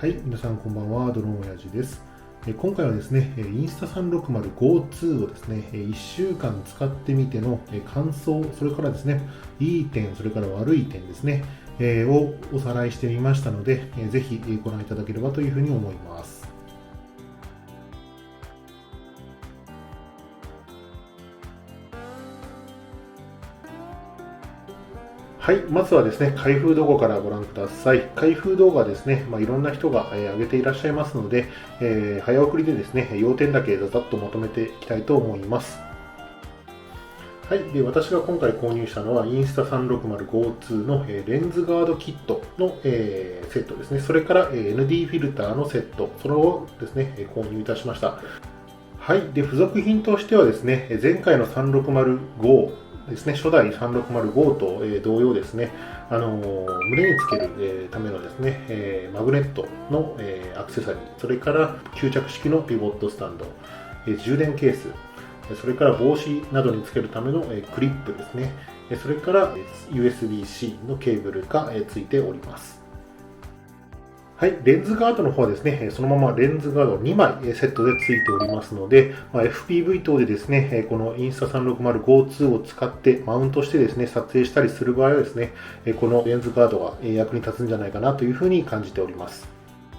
はい、皆さんこんばんは、ドローン親父です。今回はですね、インスタ 360GO2 をですね、1週間使ってみての感想、それからですね、いい点、それから悪い点ですね、をおさらいしてみましたので、ぜひご覧いただければというふうに思います。はい、まずはですね、開封動画からご覧ください。開封動画はですね、いろんな人が上げていらっしゃいますので、早送りでですね、要点だけざざっとまとめていきたいと思います。はい、で私が今回購入したのはインスタ 360GO2 のレンズガードキットのセットですね。それから ND フィルターのセット、それをですね、購入いたしました。はい、で付属品としてはですね、前回の 360GO ですね、初代 360GO と同様ですね、胸につけるためのですね、マグネットのアクセサリー、それから吸着式のピボットスタンド、充電ケース、それから帽子などにつけるためのクリップですね、それから USB-C のケーブルがついております。はい、レンズガードの方はですね、そのままレンズガード2枚セットでついておりますので、FPV 等でですね、このインスタ 360GO2 を使ってマウントしてですね、撮影したりする場合はですね、このレンズガードが役に立つんじゃないかなというふうに感じております。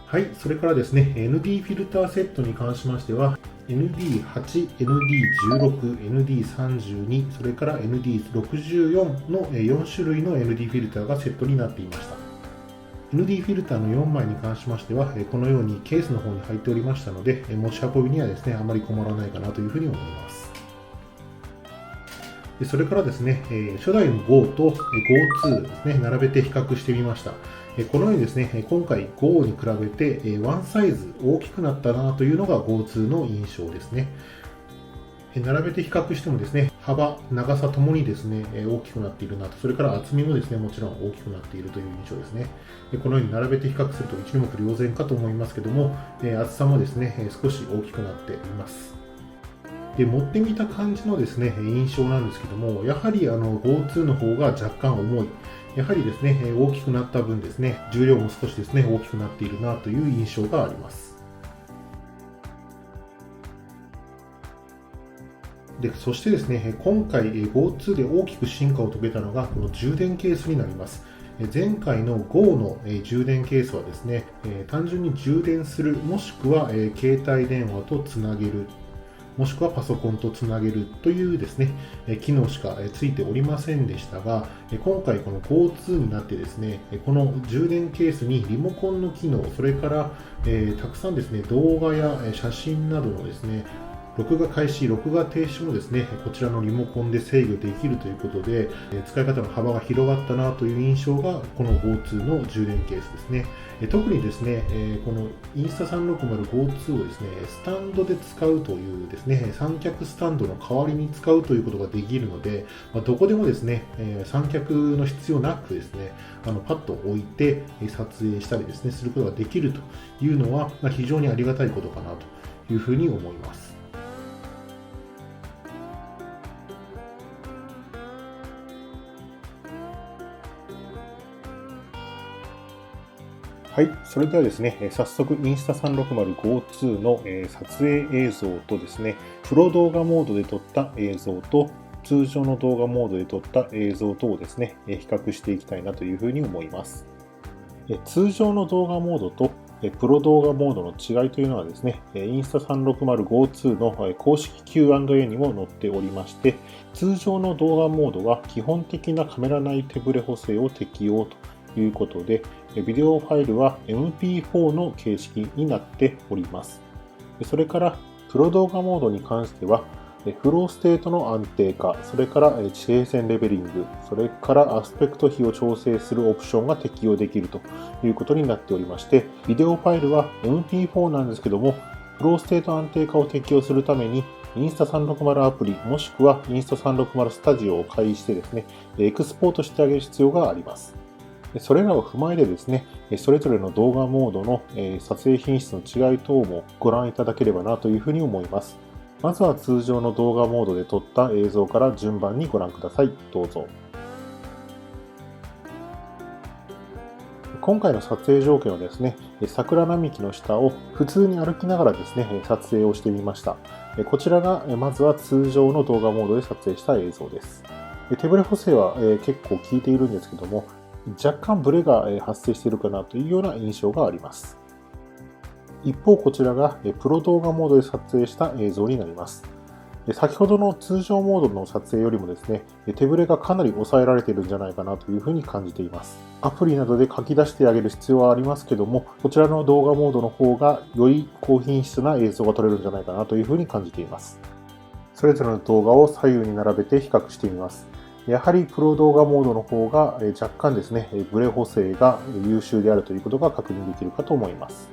はい、それからですね、ND フィルターセットに関しましては、ND8、ND16、ND32、それから ND64 の4種類の ND フィルターがセットになっていました。ND フィルターの4枚に関しましては、このようにケースの方に入っておりましたので、持ち運びにはですね、あまり困らないかなというふうに思います。それからですね、初代の GO と GO2 ですね、並べて比較してみました。このようにですね、今回 GO に比べてワンサイズ大きくなったなというのが GO2 の印象ですね。並べて比較してもですね、幅、長さともにですね、大きくなっているなと、それから厚みもですね、もちろん大きくなっているという印象ですね。このように並べて比較すると一目瞭然かと思いますけども、厚さもですね、少し大きくなっています。で持ってみた感じのですね、印象なんですけども、やはりGO2 の方が若干重い。やはりですね、大きくなった分ですね、重量も少しですね、大きくなっているなという印象があります。でそしてですね、今回 GO2 で大きく進化を遂げたのがこの充電ケースになります。前回の GO の充電ケースはですね、単純に充電する、もしくは携帯電話とつなげる、もしくはパソコンとつなげるというですね、機能しかついておりませんでしたが、今回この GO2 になってですね、この充電ケースにリモコンの機能、それからたくさんですね、動画や写真などのですね、録画開始、録画停止もですね、こちらのリモコンで制御できるということで、使い方の幅が広がったなという印象が、この GO2 の充電ケースですね。特にですね、このインスタ 360GO2 をですね、スタンドで使うというですね、三脚スタンドの代わりに使うということができるので、どこでもですね、三脚の必要なくですね、パッと置いて撮影したりですね、することができるというのは、非常にありがたいことかなというふうに思います。はい、それではですね、早速インスタ 360GO2 の撮影映像とですね、プロ動画モードで撮った映像と通常の動画モードで撮った映像とをですね、比較していきたいなというふうに思います。通常の動画モードとプロ動画モードの違いというのはですね、インスタ 360GO2 の公式 Q&A にも載っておりまして、通常の動画モードは基本的なカメラ内手ブレ補正を適用ということで、ビデオファイルは MP4 の形式になっております。それから、プロ動画モードに関しては、フローステートの安定化、それから地平線レベリング、それからアスペクト比を調整するオプションが適用できるということになっておりまして、ビデオファイルは MP4 なんですけども、フローステート安定化を適用するために、インスタ360アプリ、もしくはインスタ360スタジオを介してですね、エクスポートしてあげる必要があります。それらを踏まえてですね、それぞれの動画モードの撮影品質の違い等もご覧いただければなというふうに思います。まずは通常の動画モードで撮った映像から順番にご覧ください。どうぞ。今回の撮影条件はですね、桜並木の下を普通に歩きながらですね、撮影をしてみました。こちらがまずは通常の動画モードで撮影した映像です。手ブレ補正は結構効いているんですけども、若干ブレが発生しているかなというような印象があります。一方こちらがプロ動画モードで撮影した映像になります。先ほどの通常モードの撮影よりもですね、手ブレがかなり抑えられているんじゃないかなというふうに感じています。アプリなどで書き出してあげる必要はありますけども、こちらの動画モードの方がより高品質な映像が撮れるんじゃないかなというふうに感じています。それぞれの動画を左右に並べて比較してみます。やはりプロ動画モードの方が若干ですね、ブレ補正が優秀であるということが確認できるかと思います。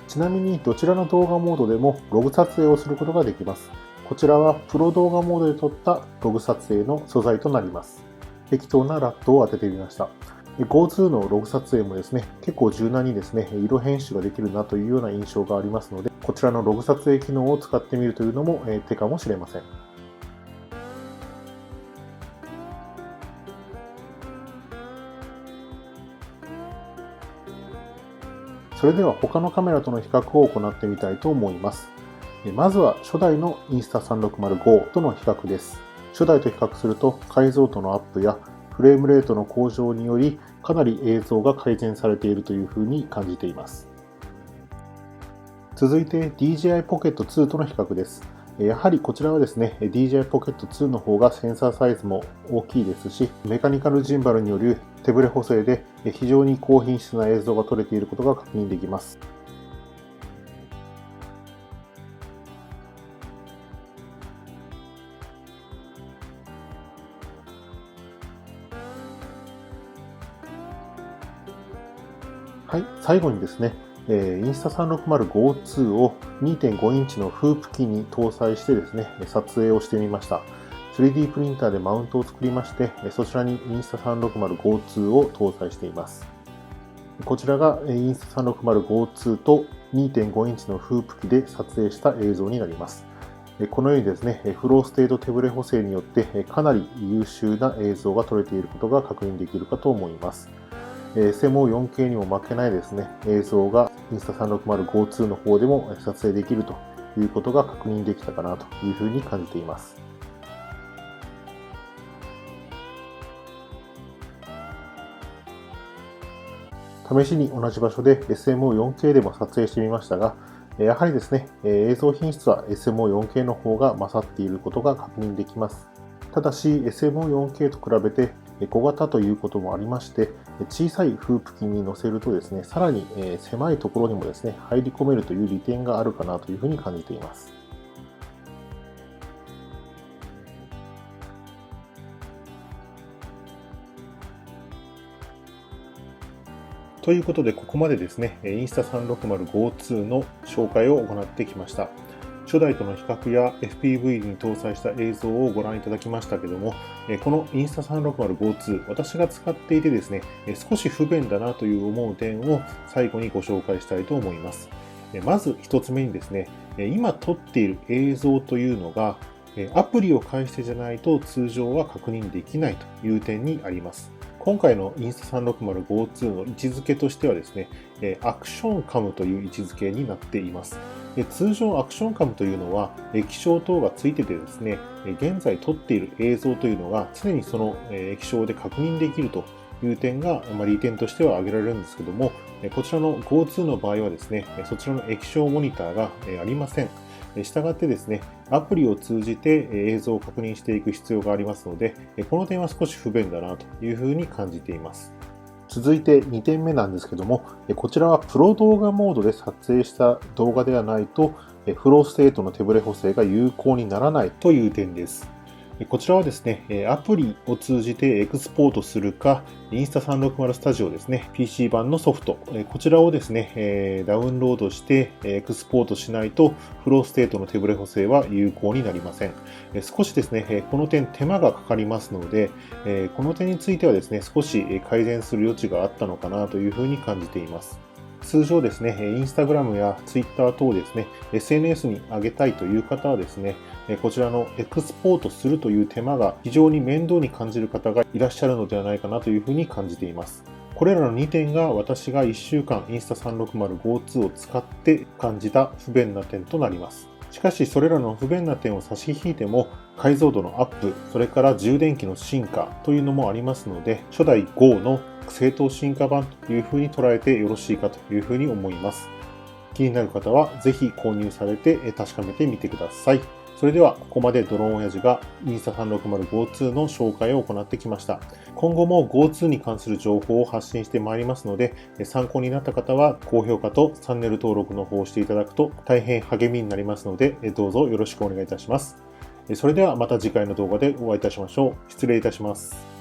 ちなみにどちらの動画モードでもログ撮影をすることができます。こちらはプロ動画モードで撮ったログ撮影の素材となります。適当なラットを当ててみました。GoTo のログ撮影もですね、結構柔軟にですね、色編集ができるなというような印象がありますので、こちらのログ撮影機能を使ってみるというのも手かもしれません。それでは他のカメラとの比較を行ってみたいと思います。まずは初代の Insta360 との比較です。初代と比較すると解像度のアップやフレームレートの向上によりかなり映像が改善されているというふうに感じています。続いて DJI Pocket 2との比較です。やはりこちらはですね、DJI Pocket 2の方がセンサーサイズも大きいですし、メカニカルジンバルによる手ブレ補正で非常に高品質な映像が撮れていることが確認できます。はい、最後にですね、Insta360 Go2 を 2.5 インチのフープ機に搭載してですね、撮影をしてみました。3D プリンターでマウントを作りまして、そちらに Insta360 Go2 を搭載しています。こちらが Insta360 Go2 と 2.5 インチのフープ機で撮影した映像になります。このようにですね、フローステート手ブレ補正によってかなり優秀な映像が撮れていることが確認できるかと思います。SMO4K にも負けないですね、映像が Insta360 Go2 の方でも撮影できるということが確認できたかなというふうに感じています。試しに同じ場所で SMO4K でも撮影してみましたが、やはりですね、映像品質は SMO4K の方が勝っていることが確認できます。ただし SMO4K と比べて小型ということもありまして、小さいフープ機に乗せるとですね、さらに狭いところにもですね、入り込めるという利点があるかなというふうに感じています。ということで、ここまでですね、Insta360 Go2 の紹介を行ってきました。初代との比較や FPV に搭載した映像をご覧いただきましたけども、この Insta360 Go2、私が使っていてですね、少し不便だなという思う点を最後にご紹介したいと思います。まず一つ目にですね、今撮っている映像というのが、アプリを介してじゃないと通常は確認できないという点にあります。今回の Insta360 Go2 の位置づけとしてはですね、アクションカムという位置づけになっています。通常アクションカムというのは液晶等がついててですね、現在撮っている映像というのが常にその液晶で確認できるという点が利点としては挙げられるんですけども、こちらの Go2 の場合はですね、そちらの液晶モニターがありません。したがってですね、アプリを通じて映像を確認していく必要がありますので、この点は少し不便だなというふうに感じています。続いて2点目なんですけども、こちらはプロ動画モードで撮影した動画ではないと、フローステートの手ブレ補正が有効にならないという点です。こちらはですね、アプリを通じてエクスポートするか、Insta360 Studio ですね、PC 版のソフト、こちらをですね、ダウンロードしてエクスポートしないと、フローステートの手ブレ補正は有効になりません。少しですね、この点手間がかかりますので、この点についてはですね、少し改善する余地があったのかなというふうに感じています。通常ですね、インスタグラムやツイッター等ですね、SNS に上げたいという方はですね、こちらのエクスポートするという手間が非常に面倒に感じる方がいらっしゃるのではないかなというふうに感じています。これらの2点が私が1週間インスタ 360GO2 を使って感じた不便な点となります。しかしそれらの不便な点を差し引いても解像度のアップ、それから充電器の進化というのもありますので、初代 Go の正当進化版というふうに捉えてよろしいかというふうに思います。気になる方はぜひ購入されて確かめてみてください。それではここまでドローン親父がインスタ 360GO2 の紹介を行ってきました。今後も Go2 に関する情報を発信してまいりますので、参考になった方は高評価とチャンネル登録の方をしていただくと大変励みになりますので、どうぞよろしくお願いいたします。それではまた次回の動画でお会いいたしましょう。失礼いたします。